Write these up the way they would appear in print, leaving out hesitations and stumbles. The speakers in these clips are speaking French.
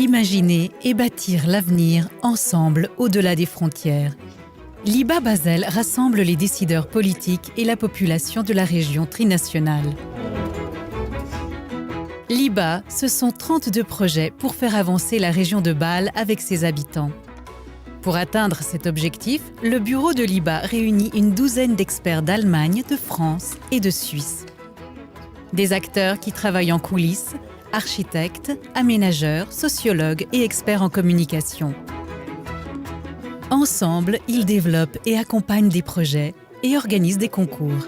imaginer et bâtir l'avenir ensemble au-delà des frontières. L'IBA Basel rassemble les décideurs politiques et la population de la région trinationale. L'IBA, ce sont 32 projets pour faire avancer la région de Bâle avec ses habitants. Pour atteindre cet objectif, le bureau de l'IBA réunit une douzaine d'experts d'Allemagne, de France et de Suisse. Des acteurs qui travaillent en coulisses, architectes, aménageurs, sociologues et experts en communication. Ensemble, ils développent et accompagnent des projets et organisent des concours.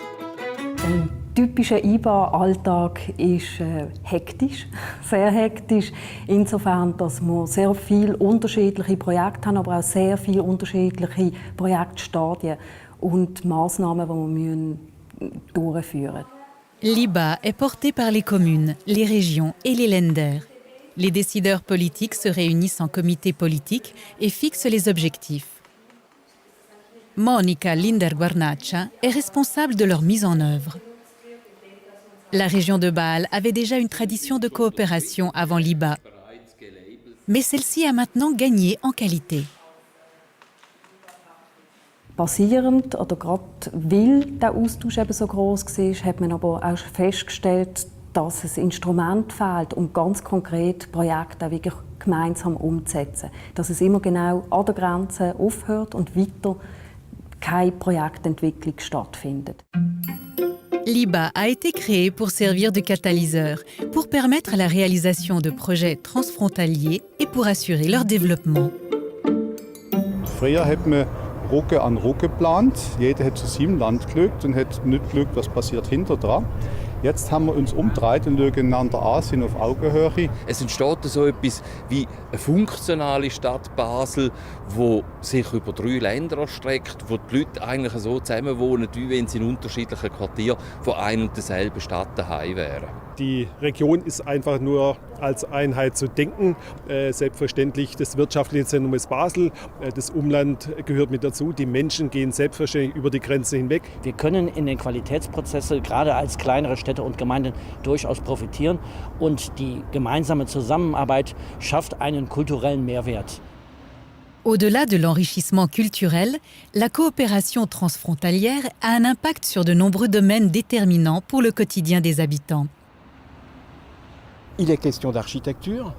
Ein typischer IBA-Alltag ist hektisch, sehr hektisch. Insofern, dass wir sehr viele unterschiedliche Projekte haben, aber auch sehr viele unterschiedliche Projektstadien und Massnahmen, die wir durchführen müssen. L'IBA est porté par les communes, les régions et les Länder. Les décideurs politiques se réunissent en comité politique et fixent les objectifs. Monica Linder-Guarnaccia est responsable de leur mise en œuvre. La région de Bâle avait déjà une tradition de coopération avant l'IBA, mais celle-ci a maintenant gagné en qualité. Basierend, oder gerade weil der Austausch eben so groß war, hat man aber auch festgestellt, dass es Instrument fehlt, um ganz konkret Projekte auch wirklich gemeinsam umzusetzen. Dass es immer genau an der Grenze aufhört und weiter keine Projektentwicklung stattfindet. L'IBA a été créé pour servir de catalyseur, pour permettre la réalisation de projets transfrontaliers et pour assurer leur développement. Früher hat man Rucke an Rucke geplant. Jeder hat zu seinem Land geschaut und hat nicht geschaut, was passiert hinter dran. Jetzt haben wir uns umgedreht und schauen einander an, sind auf Augenhöhe. Es entsteht so etwas wie eine funktionale Stadt Basel, die sich über 3 Länder erstreckt, wo die Leute eigentlich so zusammenwohnen, wie wenn sie in unterschiedlichen Quartieren von ein und derselben Stadt daheim wären. Die Region ist einfach nur als Einheit zu denken. Selbstverständlich das wirtschaftliche Zentrum ist Basel, das Umland gehört mit dazu. Die Menschen gehen selbstverständlich über die Grenze hinweg. Wir können in den Qualitätsprozessen gerade als kleinere Städte und Gemeinden durchaus profitieren und die gemeinsame Zusammenarbeit schafft einen kulturellen Mehrwert. Au-delà de l'enrichissement culturel, la coopération transfrontalière a un impact sur de nombreux domaines déterminants pour le quotidien des habitants. Il est question d'architecture,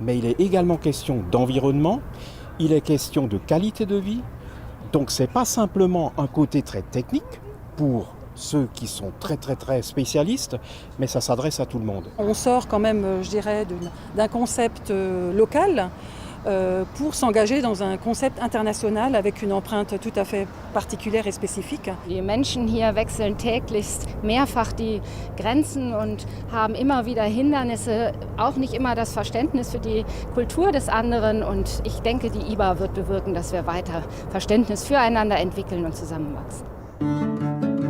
mais il est également question d'environnement, il est question de qualité de vie. Donc ce n'est pas simplement un côté très technique pour ceux qui sont très spécialistes, mais ça s'adresse à tout le monde. On sort quand même, je dirais, d'un concept local pour s'engager dans un concept international avec une empreinte tout à fait particulière et spécifique. Die Menschen hier wechseln täglich mehrfach die Grenzen und haben immer wieder Hindernisse, auch nicht immer das Verständnis für die Kultur des anderen. Und ich denke, die IBA wird bewirken, dass wir weiter Verständnis füreinander entwickeln und zusammenwachsen.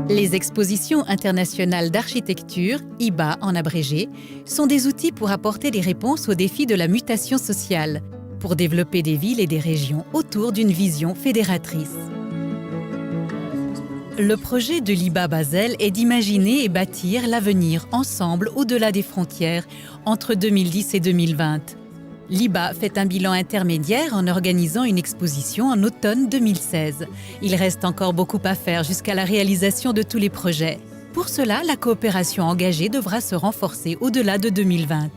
Les expositions internationales d'architecture, IBA en abrégé, sont des outils pour apporter des réponses aux défis de la mutation sociale, pour développer des villes et des régions autour d'une vision fédératrice. Le projet de l'IBA Basel est d'imaginer et bâtir l'avenir ensemble au-delà des frontières entre 2010 et 2020. L'IBA fait un bilan intermédiaire en organisant une exposition en automne 2016. Il reste encore beaucoup à faire jusqu'à la réalisation de tous les projets. Pour cela, la coopération engagée devra se renforcer au-delà de 2020.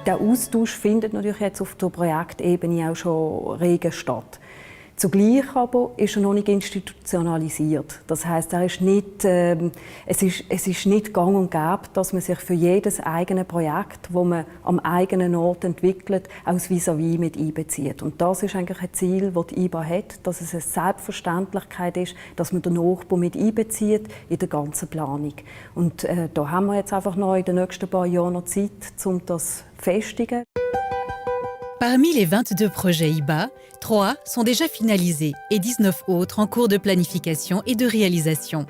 Der Austausch findet natürlich jetzt auf der Projektebene auch schon rege statt. Zugleich aber ist er noch nicht institutionalisiert. Das heisst, es ist nicht gang und gäbe, dass man sich für jedes eigene Projekt, das man am eigenen Ort entwickelt, auch das Vis-à-vis mit einbezieht. Und das ist eigentlich ein Ziel, das die IBA hat, dass es eine Selbstverständlichkeit ist, dass man den Nachbarn mit einbezieht in der ganzen Planung. Und da haben wir jetzt einfach noch in den nächsten paar Jahren noch Zeit, um das zu festigen. Parmi les 22 projets IBA, 3 sont déjà finalisés et 19 autres en cours de planification et de réalisation.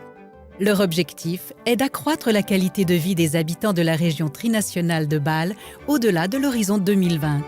Leur objectif est d'accroître la qualité de vie des habitants de la région trinationale de Bâle au-delà de l'horizon 2020.